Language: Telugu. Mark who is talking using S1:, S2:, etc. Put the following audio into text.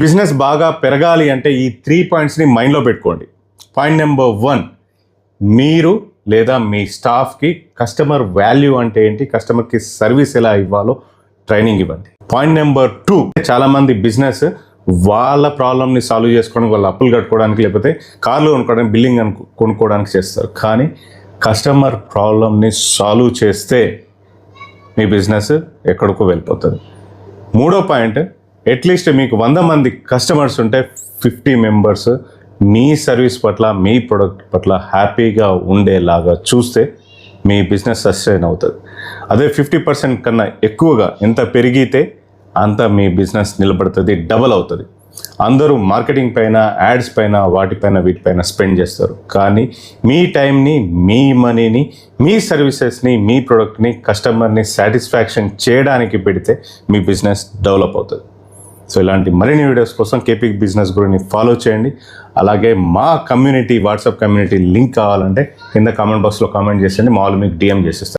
S1: బిజినెస్ బాగా పెరగాలి అంటే ఈ 3 పాయింట్స్ని మైండ్లో పెట్టుకోండి. పాయింట్ నెంబర్ 1, మీరు లేదా మీ స్టాఫ్కి కస్టమర్ వాల్యూ అంటే ఏంటి, కస్టమర్కి సర్వీస్ ఎలా ఇవ్వాలో ట్రైనింగ్ ఇవ్వండి. పాయింట్ నెంబర్ 2, చాలామంది బిజినెస్ వాళ్ళ ప్రాబ్లమ్ని సాల్వ్ చేసుకోవడానికి, వాళ్ళ అప్పులు కట్టుకోవడానికి, లేకపోతే కార్లు కొనుక్కోవడానికి, బిల్డింగ్ కొనుక్కోవడానికి చేస్తారు. కానీ కస్టమర్ ప్రాబ్లమ్ని సాల్వ్ చేస్తే మీ బిజినెస్ ఎక్కడికో వెళ్ళిపోతుంది. 3వ పాయింట్, అట్లీస్ట్ మీకు 100 మంది కస్టమర్స్ ఉంటే 50 మెంబర్స్ మీ సర్వీస్ పట్ల, మీ ప్రొడక్ట్ పట్ల హ్యాపీగా ఉండేలాగా చూస్తే మీ బిజినెస్ సస్టైన్ అవుతుంది. అదే 50% కన్నా ఎక్కువగా ఎంత పెరిగితే అంత మీ బిజినెస్ నిలబడుతుంది, డబల్ అవుతుంది. అందరూ మార్కెటింగ్ పైన, యాడ్స్ పైన, వాటిపైన వీటిపైన స్పెండ్ చేస్తారు. కానీ మీ టైంని, మీ మనీని, మీ సర్వీసెస్ని, మీ ప్రొడక్ట్ని కస్టమర్ని సాటిస్ఫాక్షన్ చేయడానికి పెడితే మీ బిజినెస్ డెవలప్ అవుతుంది. సో ఇలాంటి మరిన్ని వీడియోస్ కోసం కేపీ బిజినెస్ గురుని ఫాలో చేయండి. అలాగే మా కమ్యూనిటీ, వాట్సాప్ కమ్యూనిటీ లింక్ కావాలంటే కింద కామెంట్ బాక్స్లో కామెంట్ చేసేయండి, మా వాళ్ళు మీకు DM చేసేస్తారు.